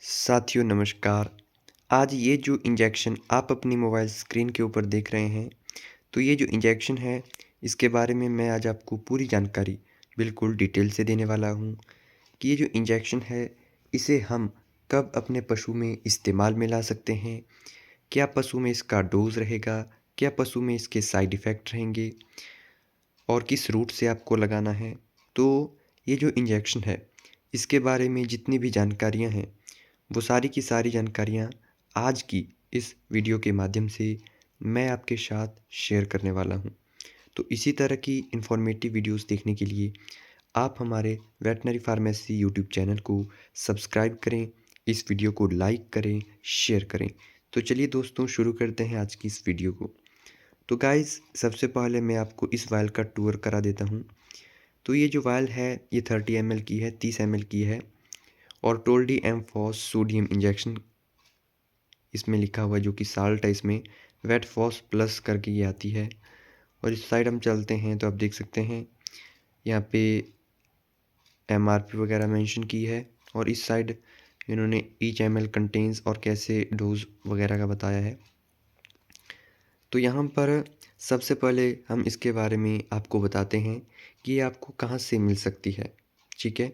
साथियों नमस्कार। आज ये जो इंजेक्शन आप अपनी मोबाइल स्क्रीन के ऊपर देख रहे हैं, तो ये जो इंजेक्शन है, इसके बारे में मैं आज आपको पूरी जानकारी बिल्कुल डिटेल से देने वाला हूँ कि ये जो इंजेक्शन है, इसे हम कब अपने पशु में इस्तेमाल में ला सकते हैं, क्या पशु में इसका डोज़ रहेगा, क्या पशु में इसके साइड इफ़ेक्ट रहेंगे और किस रूट से आपको लगाना है। तो ये जो इंजेक्शन है, इसके बारे में जितनी भी जानकारियाँ हैं, वो सारी की सारी जानकारियाँ आज की इस वीडियो के माध्यम से मैं आपके साथ शेयर करने वाला हूँ। तो इसी तरह की इन्फॉर्मेटिव वीडियोस देखने के लिए आप हमारे वेटनरी फार्मेसी यूट्यूब चैनल को सब्सक्राइब करें, इस वीडियो को लाइक करें, शेयर करें। तो चलिए दोस्तों शुरू करते हैं आज की इस वीडियो को। तो गाइज़ सबसे पहले मैं आपको इस वायल का टूर करा देता हूँ। तो ये जो वायल है ये 30 ml की है, 30 ml की है और टोल्डी एम फॉस सोडियम इंजेक्शन इसमें लिखा हुआ है, जो कि साल्ट है इसमें, वेट फॉस प्लस करके ये आती है। और इस साइड हम चलते हैं तो आप देख सकते हैं यहाँ पे एमआरपी वगैरह मेंशन की है और इस साइड इन्होंने ईच एमएल कंटेन्स और कैसे डोज वगैरह का बताया है। तो यहाँ पर सबसे पहले हम इसके बारे में आपको बताते हैं कि ये आपको कहाँ से मिल सकती है। ठीक है,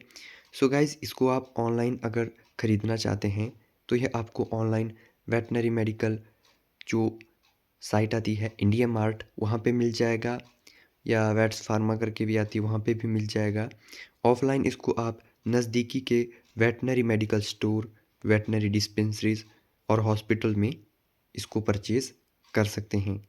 सो गाइज़ इसको आप ऑनलाइन अगर ख़रीदना चाहते हैं तो यह आपको ऑनलाइन वेटनरी मेडिकल जो साइट आती है इंडिया मार्ट, वहाँ पे मिल जाएगा, या वेट्स फार्मा करके भी आती है, वहाँ पे भी मिल जाएगा। ऑफ़लाइन इसको आप नज़दीकी के veterinary medical store, veterinary dispensaries और हॉस्पिटल में इसको परचेज़ कर सकते हैं।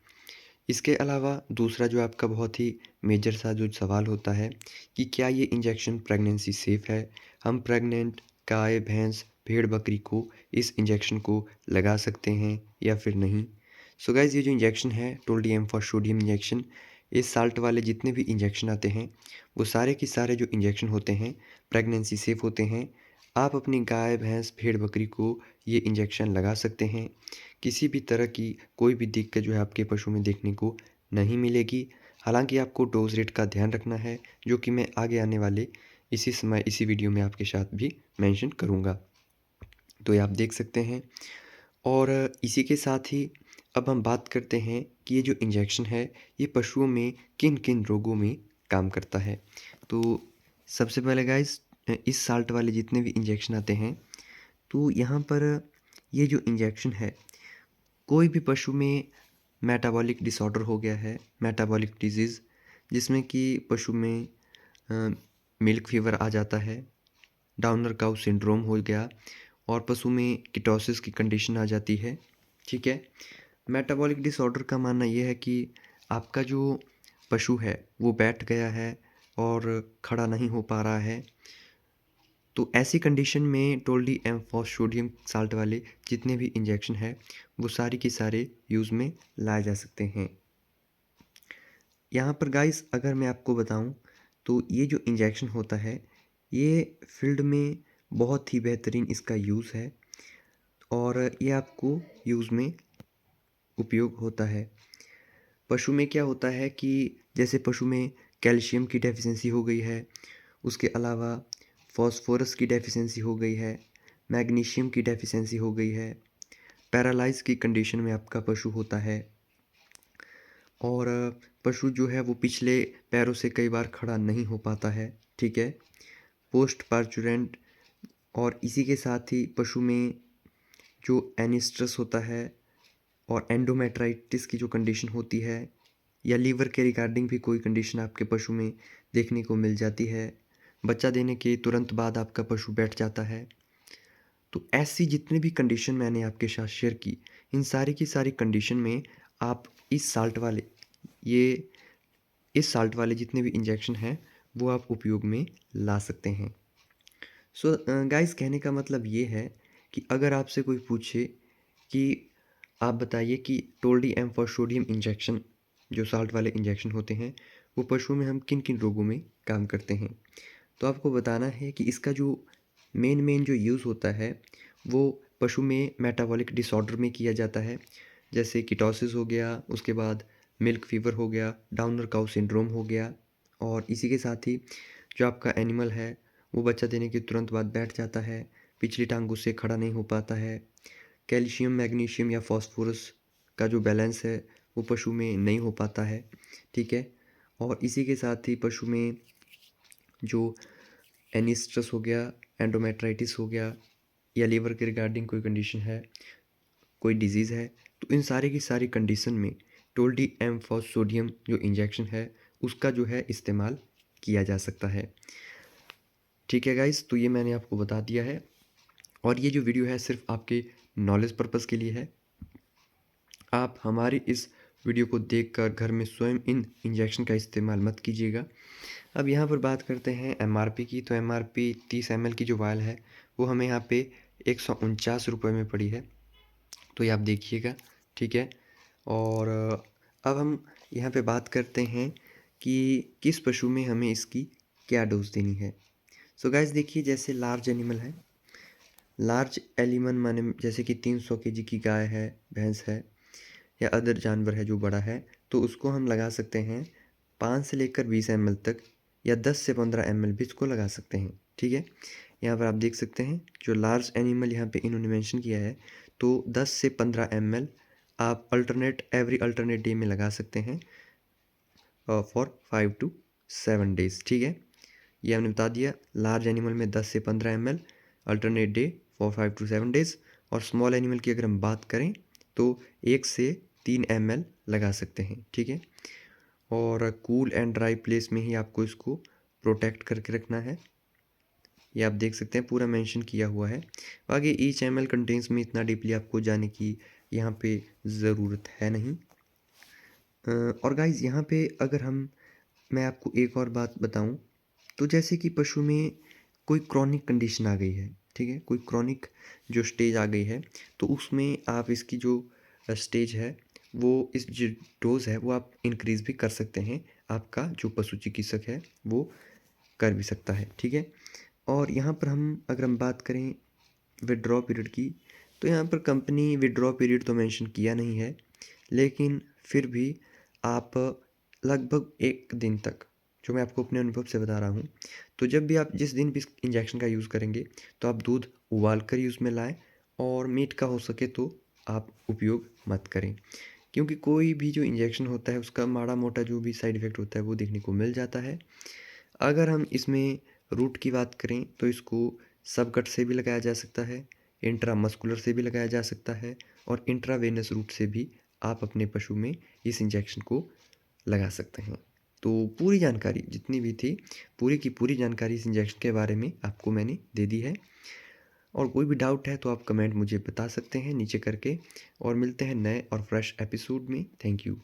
इसके अलावा दूसरा जो आपका बहुत ही मेजर सा जो सवाल होता है कि क्या ये इंजेक्शन प्रेगनेंसी सेफ़ है? हम प्रेग्नेंट गाय, भैंस, भेड़, बकरी को इस इंजेक्शन को लगा सकते हैं या फिर नहीं? सो गाइज़ ये जो इंजेक्शन है टोल्डियम फॉर सोडियम इंजेक्शन, ये साल्ट वाले जितने भी इंजेक्शन आते हैं, वो सारे के सारे जो इंजेक्शन होते हैं प्रेगनेंसी सेफ़ होते हैं। आप अपनी गाय, भैंस, भेड़, बकरी को ये इंजेक्शन लगा सकते हैं। किसी भी तरह की कोई भी दिक्कत जो है आपके पशु में देखने को नहीं मिलेगी। हालाँकि आपको डोज़ रेट का ध्यान रखना है, जो कि मैं आगे आने वाले इसी समय इसी वीडियो में आपके साथ भी मेंशन करूँगा। तो ये आप देख सकते हैं और इसी के साथ ही अब हम बात करते हैं कि ये जो इंजेक्शन है, ये पशुओं में किन-किन रोगों में काम करता है। तो सबसे पहले गाइस इस साल्ट वाले जितने भी इंजेक्शन आते हैं, तो यहाँ पर ये जो इंजेक्शन है, कोई भी पशु में मेटाबॉलिक डिसऑर्डर हो गया है, मेटाबॉलिक डिज़ीज़, जिसमें कि पशु में अ, मिल्क फीवर आ जाता है, डाउनर काउ सिंड्रोम हो गया और पशु में कीटोसिस की कंडीशन आ जाती है। ठीक है, मेटाबॉलिक डिसऑर्डर का मानना ये है कि आपका जो पशु है वो बैठ गया है और खड़ा नहीं हो पा रहा है। तो ऐसी कंडीशन में टोल्डी एम फॉस्फोडियम साल्ट वाले जितने भी इंजेक्शन है वो सारे के सारे यूज़ में लाए जा सकते हैं। यहाँ पर गाइस अगर मैं आपको बताऊँ तो ये जो इंजेक्शन होता है, ये फील्ड में बहुत ही बेहतरीन इसका यूज़ है और ये आपको यूज़ में उपयोग होता है। पशु में क्या होता है कि जैसे पशु में कैल्शियम की डेफिशिएंसी हो गई है, उसके अलावा फास्फोरस की डेफिशिएंसी हो गई है, मैग्नीशियम की डेफिशिएंसी हो गई है, पैरालाइज़ की कंडीशन में आपका पशु होता है और पशु जो है वो पिछले पैरों से कई बार खड़ा नहीं हो पाता है, ठीक है? पोस्ट पार्चुरेंट और इसी के साथ ही पशु में जो एनिस्ट्रस होता है और एंडोमेट्राइटिस की जो कंडीशन होती है या लीवर के रिगार्डिंग भी कोई कंडीशन आपके पशु में देखने को मिल जाती है, बच्चा देने के तुरंत बाद आपका पशु बैठ जाता है। तो ऐसी जितनी भी कंडीशन मैंने आपके साथ शेयर की, इन सारी की सारी कंडीशन में आप ये इस साल्ट वाले जितने भी इंजेक्शन हैं, वो आप उपयोग में ला सकते हैं। सो गाइस कहने का मतलब ये है कि अगर आपसे कोई पूछे कि आप बताइए कि टोल्डी एम फॉर सोडियम इंजेक्शन जो साल्ट वाले इंजेक्शन होते हैं, वो पशुओं में हम किन-किन रोगों में काम करते हैं। तो आपको बताना है कि इसका जो मेन जो यूज़ होता है, वो पशु में मेटाबॉलिक डिसऑर्डर में किया जाता है। जैसे कीटोसिस हो गया, उसके बाद मिल्क फीवर हो गया, डाउनर काउ सिंड्रोम हो गया और इसी के साथ ही जो आपका एनिमल है, वो बच्चा देने के तुरंत बाद बैठ जाता है, पिछली टांग उससे खड़ा नहीं हो पाता है। कैल्शियम, मैग्नीशियम या फॉस्फोरस का जो बैलेंस है वो पशु में नहीं हो पाता है, ठीक है। और इसी के साथ ही पशु में जो एनिस्ट्रस हो गया, एंडोमेट्राइटिस हो गया या लीवर के रिगार्डिंग कोई कंडीशन है, कोई डिजीज़ है, तो इन सारी की सारी कंडीशन में टोल्डी एम फॉस सोडियम जो इंजेक्शन है उसका जो है इस्तेमाल किया जा सकता है। ठीक है गाइस, तो ये मैंने आपको बता दिया है और ये जो वीडियो है सिर्फ आपके नॉलेज पर्पज़ के लिए है। आप हमारी इस वीडियो को देखकर घर में स्वयं इन इंजेक्शन का इस्तेमाल मत कीजिएगा। अब यहाँ पर बात करते हैं एमआरपी की, तो एमआरपी 30 ml की जो वायल है वो हमें यहाँ पे 149 रुपये में पड़ी है, तो ये आप देखिएगा, ठीक है। और अब हम यहाँ पे बात करते हैं कि किस पशु में हमें इसकी क्या डोज देनी है। सो गाइस देखिए, जैसे लार्ज एनिमल है, लार्ज एलिमन माने जैसे कि 300 केजी की गाय है, भैंस है या अदर जानवर है जो बड़ा है, तो उसको हम लगा सकते हैं 5 से लेकर 20 ml तक या 10 से 15 ml भी इसको लगा सकते हैं, ठीक है। यहाँ पर आप देख सकते हैं जो लार्ज एनिमल यहाँ पे इन्होंने मेंशन किया है, तो 10 से 15 ml आप एवरी अल्टरनेट डे में लगा सकते हैं फॉर 5 to 7 डेज़, ठीक है। ये हमने बता दिया, लार्ज एनिमल में 10 से 15 ml alternate day for 5 to 7 days. और स्मॉल एनिमल की अगर हम बात करें तो 1 से 3 ml लगा सकते हैं, ठीक है। और कूल एंड ड्राई प्लेस में ही आपको इसको प्रोटेक्ट करके रखना है। ये आप देख सकते हैं पूरा मेंशन किया हुआ है। बाकी ईच ml कंटेंस में इतना डीपली आपको जाने की यहाँ पे ज़रूरत है नहीं। और गाइज़ यहाँ पे अगर मैं आपको एक और बात बताऊँ, तो जैसे कि पशु में कोई क्रॉनिक कंडीशन आ गई है, ठीक है, कोई क्रॉनिक जो स्टेज आ गई है, तो उसमें आप इसकी जो स्टेज है वो इस जो डोज़ है वो आप इंक्रीज़ भी कर सकते हैं। आपका जो पशु चिकित्सक है वो कर भी सकता है, ठीक है। और यहाँ पर अगर हम बात करें विथड्रॉ पीरियड की, तो यहाँ पर कंपनी विथड्रॉ पीरियड तो मेंशन किया नहीं है, लेकिन फिर भी आप लगभग 1 दिन तक, जो मैं आपको अपने अनुभव से बता रहा हूँ, तो जब भी आप जिस दिन भी इस इंजेक्शन का यूज़ करेंगे तो आप दूध उबाल कर यूज़ में लाएँ और मीट का हो सके तो आप उपयोग मत करें। क्योंकि कोई भी जो इंजेक्शन होता है उसका माड़ा-मोटा जो भी साइड इफ़ेक्ट होता है वो देखने को मिल जाता है। अगर हम इसमें रूट की बात करें तो इसको सबकट से भी लगाया जा सकता है, इंट्रामस्कुलर से भी लगाया जा सकता है और इंट्रावेनस रूट से भी आप अपने पशु में इस इंजेक्शन को लगा सकते हैं। तो पूरी जानकारी जितनी भी थी, पूरी की पूरी जानकारी इस इंजेक्शन के बारे में आपको मैंने दे दी है। और कोई भी डाउट है तो आप कमेंट मुझे बता सकते हैं नीचे करके, और मिलते हैं नए और फ्रेश एपिसोड में। Thank you.